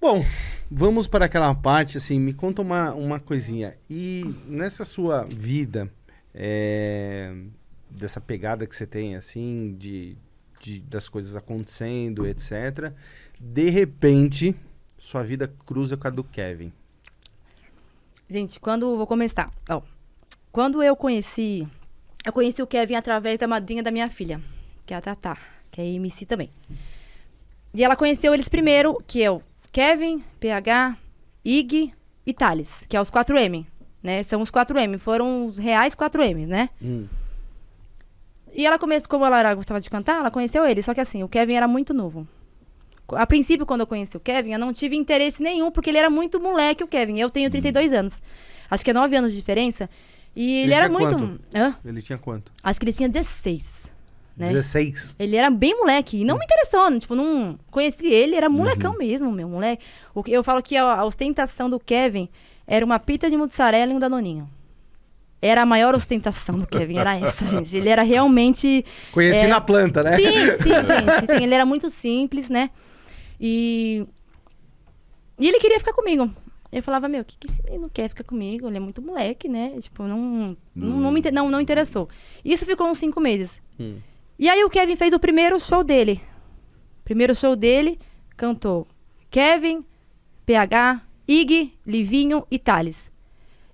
Bom, vamos para aquela parte, assim, me conta uma coisinha. E nessa sua vida, dessa pegada que você tem, assim, das coisas acontecendo, etc., de repente, sua vida cruza com a do Kevin. Gente, vou começar. Ó, quando eu conheci o Kevin através da madrinha da minha filha, que é a Tatá, que é MC também. E ela conheceu eles primeiro, que é o Kevin, PH, Ig e Thales, que é os 4M, né? São os 4M, foram os reais 4Ms, né? E ela começou, como ela gostava de cantar, ela conheceu ele, só que assim, o Kevin era muito novo. A princípio, quando eu conheci o Kevin, eu não tive interesse nenhum, porque ele era muito moleque, o Kevin. Eu tenho 32 anos. Acho que é 9 anos de diferença. E ele era muito... Quanto? Ele tinha quanto? Acho que ele tinha 16. Né? 16? Ele era bem moleque. E não me interessou. Tipo, não conheci ele. Era molecão mesmo, meu moleque. Eu falo que a ostentação do Kevin era uma pita de mussarela e um danoninho. Era a maior ostentação do Kevin. Era essa, gente. Ele era realmente... Conheci na planta, né? Sim, gente. Sim, ele era muito simples, né? E ele queria ficar comigo. Eu falava, meu, o que esse menino quer ficar comigo? Ele é muito moleque, né? Tipo, não interessou. Isso ficou uns 5 meses. E aí o Kevin fez o primeiro show dele. Primeiro show dele, cantou Kevin, PH, Ig, Livinho e Thales.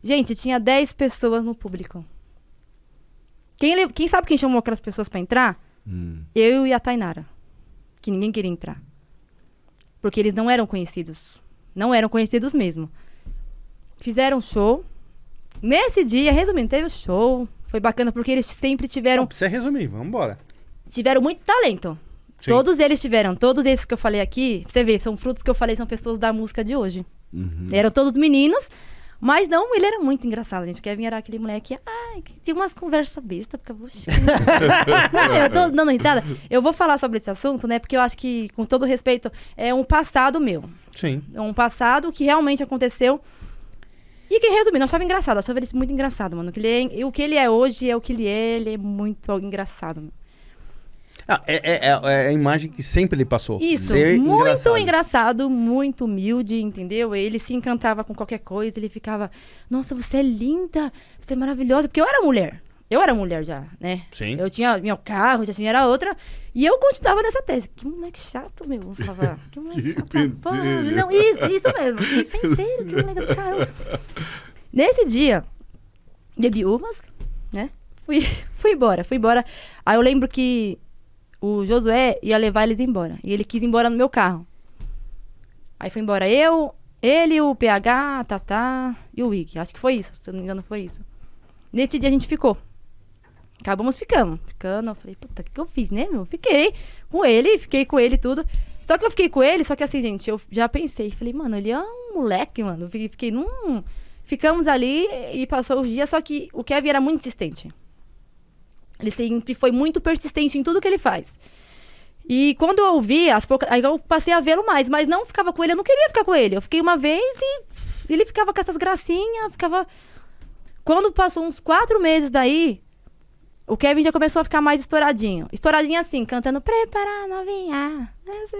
Gente, tinha 10 pessoas no público. Quem sabe quem chamou aquelas pessoas pra entrar? Eu e a Tainara. Que ninguém queria entrar. Porque eles não eram conhecidos. Não eram conhecidos mesmo. Fizeram show. Nesse dia, resumindo, teve o show. Foi bacana porque eles sempre tiveram... Não precisa resumir, vamos embora. Tiveram muito talento. Sim. Todos eles tiveram. Todos esses que eu falei aqui, pra você ver, são frutos que eu falei, são pessoas da música de hoje. Eram todos meninos. Mas não, ele era muito engraçado, gente. O Kevin era aquele moleque, que tinha umas conversas bestas, porque não, eu tô dando risada. Eu vou falar sobre esse assunto, né? Porque eu acho que, com todo respeito, é um passado meu. Sim. É um passado que realmente aconteceu. E que, resumindo, eu achava engraçado. Eu achava ele muito engraçado, mano. O que ele é hoje é o que ele é muito engraçado. É a imagem que sempre ele passou. Isso, muito engraçado, muito humilde, entendeu? Ele se encantava com qualquer coisa, ele ficava, nossa, você é linda, você é maravilhosa, porque eu era mulher já, né? Sim. Eu tinha meu carro, já tinha era outra, e eu continuava nessa tese. Que moleque chato, meu, eu falava, que moleque chato. Pô, não, isso mesmo, que penteiro, que moleque do caramba. Nesse dia, bebi umas, né? Fui embora. Aí eu lembro que o Josué ia levar eles embora. E ele quis ir embora no meu carro. Aí foi embora ele, o PH, a Tatá e o Wiki. Acho que foi isso, se eu não me engano foi isso. Nesse dia a gente ficou. Acabamos ficando. Eu falei, puta, o que eu fiz, né, meu? Fiquei com ele tudo. Só que eu fiquei com ele, só que assim, gente, eu já pensei. Falei, mano, ele é um moleque, mano. Fiquei Ficamos ali e passou os dias, só que o Kevin era muito insistente. Ele sempre foi muito persistente em tudo que ele faz. E quando eu ouvi, aí eu passei a vê-lo mais, mas não ficava com ele, eu não queria ficar com ele. Eu fiquei uma vez e ele ficava com essas gracinhas, Quando passou uns 4 meses daí, o Kevin já começou a ficar mais estouradinho. Estouradinho assim, cantando Prepara Novinha. Nossa,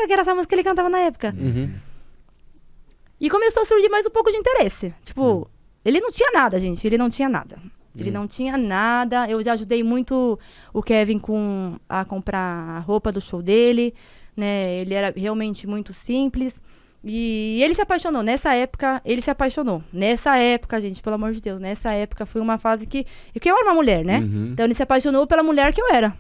que era essa música que ele cantava na época. E começou a surgir mais um pouco de interesse. Tipo, ele não tinha nada, gente, ele não tinha nada. Ele não tinha nada. Eu já ajudei muito o Kevin a comprar a roupa do show dele, né? Ele era realmente muito simples. E ele se apaixonou. Nessa época, Nessa época, gente, pelo amor de Deus. Nessa época foi uma fase que eu era uma mulher, né? Então ele se apaixonou pela mulher que eu era.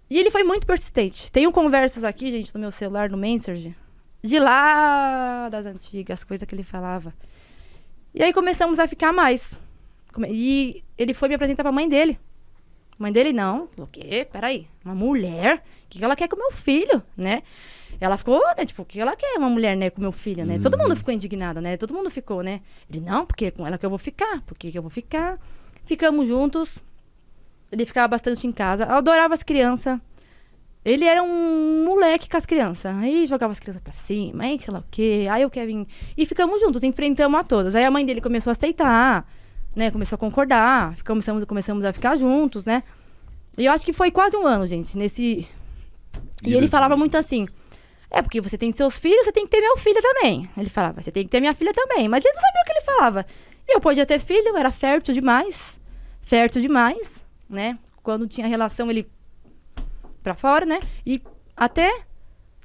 E ele foi muito persistente. Tenho conversas aqui, gente, no meu celular, no Messenger, de lá das antigas, coisas que ele falava. E aí começamos a ficar mais. E ele foi me apresentar pra mãe dele. A mãe dele, não. Falou, o quê? Peraí. Uma mulher? O que ela quer com meu filho, né? Ela ficou, né? Tipo, o que ela quer uma mulher, né? Com meu filho, né? Todo mundo ficou indignado, né? Todo mundo ficou, né? Ele, não, porque é com ela que eu vou ficar. Por que eu vou ficar? Ficamos juntos. Ele ficava bastante em casa. Eu adorava as crianças. Ele era um moleque com as crianças. Aí jogava as crianças pra cima, aí sei lá o quê. Aí o Kevin... E ficamos juntos, enfrentamos a todas. Aí a mãe dele começou a aceitar, né? Começou a concordar. Começamos a ficar juntos, né? E eu acho que foi quase um ano, gente, nesse... E ele falava muito assim... Porque você tem seus filhos, você tem que ter meu filho também. Ele falava, você tem que ter minha filha também. Mas ele não sabia o que ele falava. E eu podia ter filho, eu era fértil demais, né? Quando tinha relação, ele pra fora, né? E até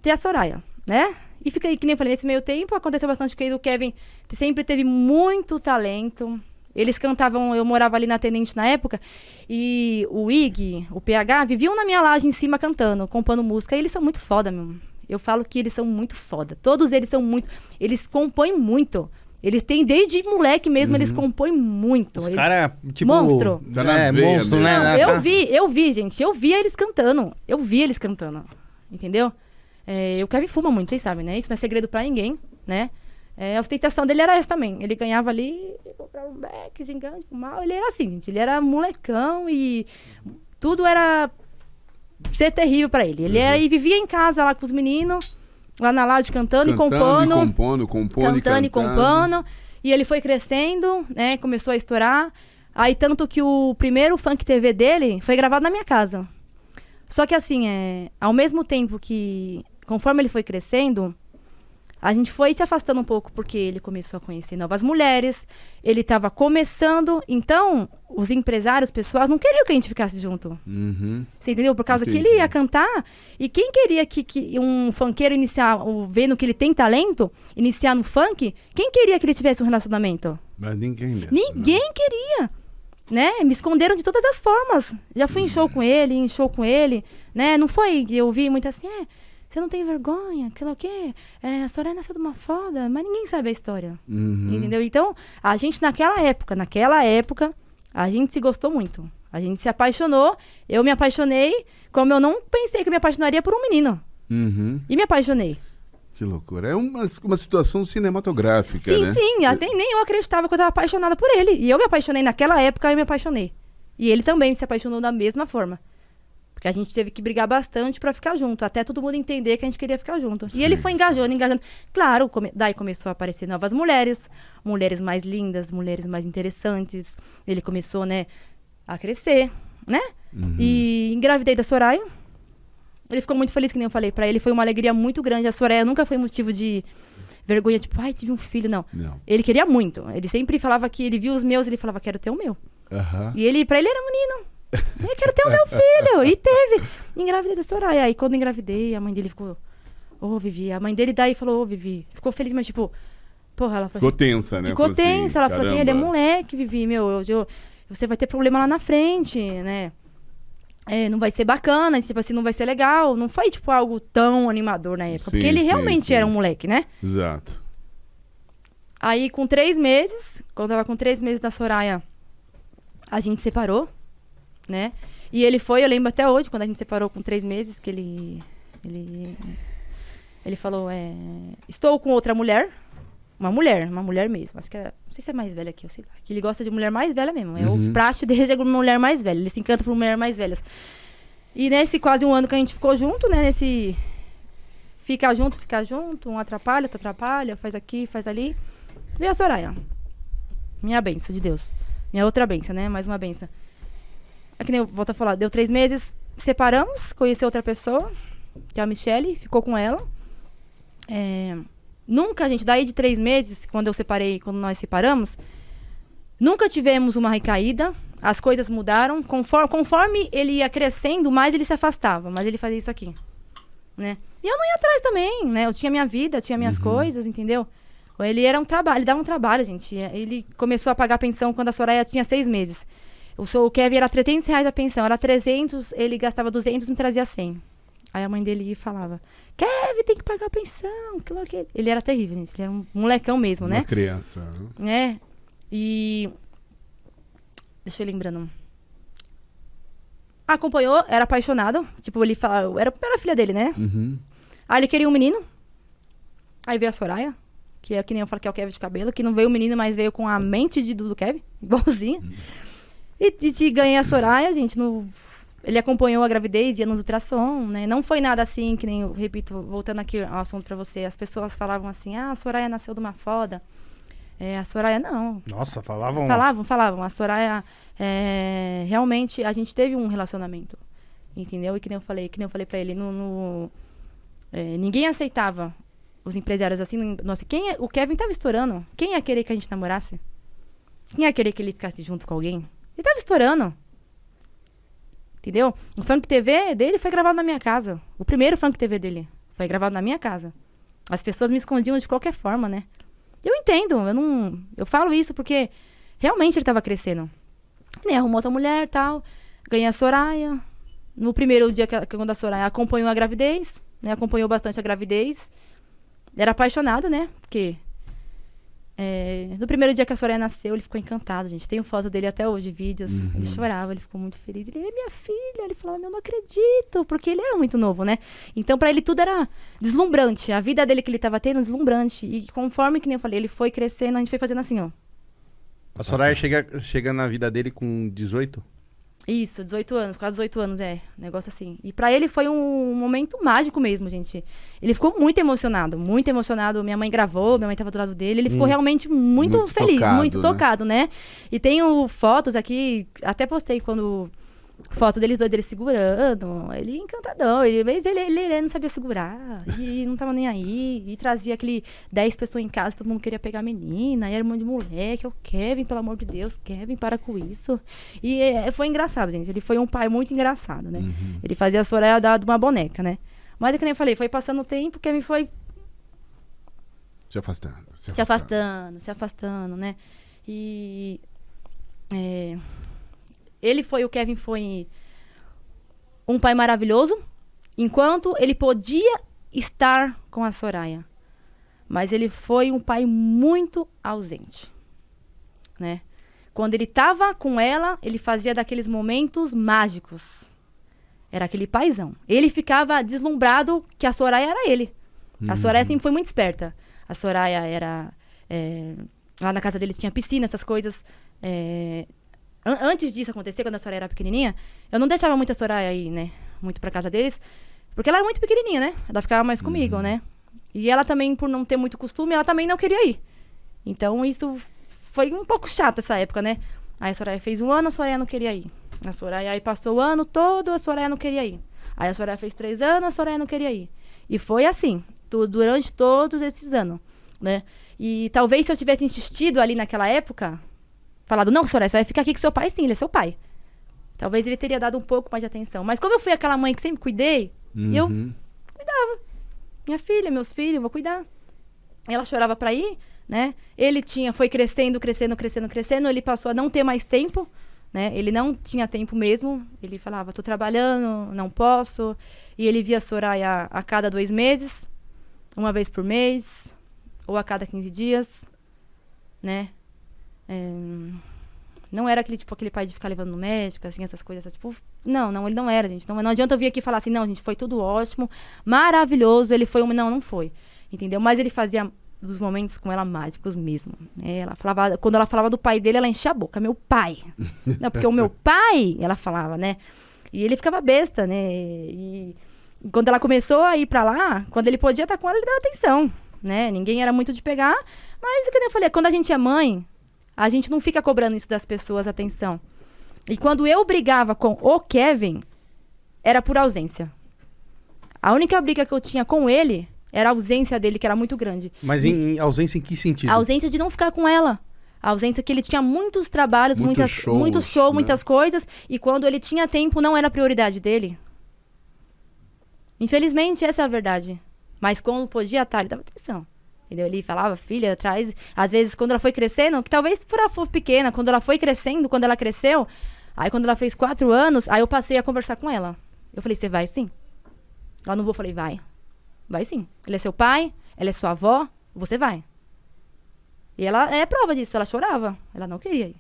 ter a Soraya, né? E fica aí, que nem eu falei, nesse meio tempo, aconteceu bastante coisa. O Kevin sempre teve muito talento. Eles cantavam, eu morava ali na Tenente na época, e o Ig, o PH, viviam na minha laje em cima cantando, compondo música. E eles são muito foda, meu. Eu falo que eles são muito foda. Todos eles são muito... Eles compõem muito. Eles têm, desde moleque mesmo, eles compõem muito. Os caras, tipo... Monstro. Monstro, né? Não, eu vi, gente. Eu via eles cantando. Entendeu? O Kevin fuma muito, vocês sabem, né? Isso não é segredo pra ninguém, né? A ostentação dele era essa também. Ele ganhava ali, comprava um beck, gigante, fumava. Ele era assim, gente. Ele era molecão e tudo era ser terrível pra ele. Ele era, e vivia em casa lá com os meninos, lá na laje cantando e compondo. Cantando e compondo. E ele foi crescendo, né? Começou a estourar. Aí tanto que o primeiro Funk TV dele foi gravado na minha casa. Só que assim, ao mesmo tempo que, conforme ele foi crescendo, a gente foi se afastando um pouco, porque ele começou a conhecer novas mulheres, ele estava começando, então os empresários, pessoas, não queriam que a gente ficasse junto. Você entendeu? Por causa que ele ia cantar, e quem queria que um funkeiro iniciar, vendo que ele tem talento, iniciar no funk, quem queria que ele tivesse um relacionamento? Mas ninguém mesmo. Ninguém queria. Né? Me esconderam de todas as formas. Já fui em show com ele, né? Não foi, eu vi muito assim, você não tem vergonha, sei lá o quê, a Soraya nasceu de uma foda, mas ninguém sabe a história. Entendeu? Então, a gente naquela época, a gente se gostou muito. A gente se apaixonou, eu me apaixonei, como eu não pensei que eu me apaixonaria por um menino. E me apaixonei. Que loucura. É uma situação cinematográfica, né? Sim, até nem eu acreditava que eu estava apaixonada por ele. E eu me apaixonei naquela época, eu me apaixonei. E ele também se apaixonou da mesma forma. Porque a gente teve que brigar bastante pra ficar junto, até todo mundo entender que a gente queria ficar junto. E ele foi engajando. Claro, daí começou a aparecer novas mulheres mais lindas, mulheres mais interessantes. Ele começou, né, a crescer, né? E engravidei da Soraya. Ele ficou muito feliz, que nem eu falei. Pra ele foi uma alegria muito grande. A Soraya nunca foi motivo de vergonha, tipo, tive um filho, não. Ele queria muito. Ele sempre falava que ele via os meus, ele falava, quero ter o meu. E pra ele era menino. Eu quero ter o meu filho. E teve. Engravidei da Soraya. Aí quando engravidei, a mãe dele ficou, Vivi. A mãe dele daí falou, Vivi. Ficou feliz, mas tipo, porra, ela falou assim. Ficou tensa, né? Ficou tensa. Ela falou assim, ele é moleque, Vivi, você vai ter problema lá na frente, né? Não vai ser bacana, tipo assim, não vai ser legal. Não foi, tipo, algo tão animador na época. Porque ele realmente era um moleque, né? Exato. Aí, com 3 meses, quando eu tava com 3 meses da Soraya, a gente separou, né? E ele foi, eu lembro até hoje, quando a gente separou com 3 meses, que ele falou, estou com outra mulher. Uma mulher mesmo. Acho que era, não sei se é mais velha que eu, sei lá. Que ele gosta de mulher mais velha mesmo. É o praxe dele, é mulher mais velha. Ele se encanta por mulher mais velhas. E nesse quase um ano que a gente ficou junto, né? Nesse ficar junto, um atrapalha, outro atrapalha, faz aqui, faz ali. Veio a Soraya. Minha benção de Deus. Minha outra benção, né? Mais uma benção. É que nem eu volto a falar. Deu 3 meses, separamos, conheci outra pessoa, que é a Michelle, ficou com ela. Nunca, gente, daí de 3 meses, quando nós separamos, nunca tivemos uma recaída, as coisas mudaram, conforme ele ia crescendo, mais ele se afastava, mas ele fazia isso aqui, né? E eu não ia atrás também, né? Eu tinha minha vida, tinha minhas coisas, entendeu? Ele era ele dava um trabalho, gente. Ele começou a pagar pensão quando a Soraya tinha 6 meses. O Kevin era R$300 a pensão, era 300, ele gastava 200 e me trazia 100. Aí a mãe dele falava, Kevin, tem que pagar a pensão. Ele era terrível, gente. Ele era um molecão mesmo, né? Uma criança. E... Deixa eu lembrando. Acompanhou, era apaixonado. Tipo, ele falava... Era a filha dele, né? Aí ele queria um menino. Aí veio a Soraya. Que é que nem eu falo que é o Kevin de cabelo. Que não veio o menino, mas veio com a mente do Kevin. Igualzinho. E ganhei a Soraya, gente, Ele acompanhou a gravidez, ia nos ultrassom, né? Não foi nada assim, que nem eu repito, voltando aqui ao assunto pra você. As pessoas falavam assim, a Soraya nasceu de uma foda. A Soraya, não. Nossa, falavam? Falavam. A Soraya, realmente, a gente teve um relacionamento. Entendeu? E que nem eu falei pra ele, Ninguém aceitava os empresários assim. Nossa, o Kevin tava estourando. Quem ia querer que a gente namorasse? Quem ia querer que ele ficasse junto com alguém? Ele tava estourando. Entendeu? O Funk TV dele foi gravado na minha casa. O primeiro Funk TV dele foi gravado na minha casa. As pessoas me escondiam de qualquer forma, né? Eu entendo, eu falo isso porque realmente ele tava crescendo. Ele arrumou outra mulher e tal, ganhei a Soraya. No primeiro dia quando a Soraya acompanhou a gravidez, né? Acompanhou bastante a gravidez. Era apaixonado, né? Porque no primeiro dia que a Soraya nasceu, ele ficou encantado, gente. Tenho foto dele até hoje, vídeos. Ele chorava, ele ficou muito feliz. Ele, é minha filha. Ele falava, eu não acredito. Porque ele era muito novo, né? Então, pra ele, tudo era deslumbrante. A vida dele que ele tava tendo, deslumbrante. E conforme, que nem eu falei, ele foi crescendo, a gente foi fazendo assim, ó. A Soraya chega na vida dele com 18? Isso, 18 anos, quase 18 anos, negócio assim. E pra ele foi um momento mágico mesmo, gente. Ele ficou muito emocionado. Minha mãe gravou, minha mãe tava do lado dele. Ele ficou realmente muito feliz, tocado, muito tocado, né? E tenho fotos aqui, até postei foto deles dois, dele segurando. Ele encantadão. Ele não sabia segurar. E não tava nem aí. E trazia aquele 10 pessoas em casa, todo mundo queria pegar a menina. E era um monte de moleque. O Kevin, pelo amor de Deus, Kevin, para com isso. E foi engraçado, gente. Ele foi um pai muito engraçado, né? Ele fazia a Soraya dar de uma boneca, né? Mas é que nem eu falei, foi passando o tempo, o Kevin foi Se afastando. se afastando, né? E o Kevin foi um pai maravilhoso, enquanto ele podia estar com a Soraya. Mas ele foi um pai muito ausente, né? Quando ele estava com ela, ele fazia daqueles momentos mágicos. Era aquele paizão. Ele ficava deslumbrado que a Soraya era ele. A Soraya sempre foi muito esperta. A Soraya era... lá na casa deles tinha piscina, essas coisas. Antes disso acontecer, quando a Soraya era pequenininha, eu não deixava muito a Soraya ir, né? Muito pra casa deles. Porque ela era muito pequenininha, né? Ela ficava mais comigo, né? E ela também, por não ter muito costume, ela também não queria ir. Então, isso foi um pouco chato essa época, né? Aí a Soraya fez 1 ano, a Soraya não queria ir. A Soraya aí passou o ano todo, a Soraya não queria ir. Aí a Soraya fez 3 anos, a Soraya não queria ir. E foi assim, durante todos esses anos, né? E talvez se eu tivesse insistido ali naquela época, falado, não, Soraya, você vai ficar aqui com seu pai, sim, ele é seu pai. Talvez ele teria dado um pouco mais de atenção. Mas como eu fui aquela mãe que sempre cuidei, eu cuidava. Minha filha, meus filhos, eu vou cuidar. Ela chorava pra ir, né? Ele foi crescendo. Ele passou a não ter mais tempo, né? Ele não tinha tempo mesmo. Ele falava, tô trabalhando, não posso. E ele via a Soraya a cada 2 meses, 1 vez por mês, ou a cada 15 dias, né? Não era aquele pai de ficar levando no médico, assim, essas coisas, tipo... Não, ele não era, gente. Não adianta eu vir aqui e falar assim, não, gente, foi tudo ótimo, maravilhoso, ele foi não foi, entendeu? Mas ele fazia os momentos com ela mágicos mesmo. Ela falava, quando ela falava do pai dele, ela enchia a boca, meu pai. Não, porque o meu pai, ela falava, né? E ele ficava besta, né? E quando ela começou a ir pra lá, quando ele podia estar com ela, ele dava atenção, né? Ninguém era muito de pegar, mas, como eu falei, quando a gente é mãe, a gente não fica cobrando isso das pessoas, atenção. E quando eu brigava com o Kevin, era por ausência. A única briga que eu tinha com ele era a ausência dele, que era muito grande. Mas ausência em que sentido? A ausência de não ficar com ela. A ausência que ele tinha muitos trabalhos, muito show, né? Muitas coisas. E quando ele tinha tempo, não era a prioridade dele. Infelizmente, essa é a verdade. Mas quando podia estar, ele dava atenção. Entendeu? Ele falava, filha, traz... Às vezes, quando ela foi crescendo, que talvez por ela for pequena, quando ela foi crescendo, quando ela cresceu, aí quando ela fez 4 anos, aí eu passei a conversar com ela. Eu falei, você vai sim? Ela não vou, falei, vai. Vai sim. Ele é seu pai, ela é sua avó, você vai. E ela é prova disso, ela chorava. Ela não queria ir.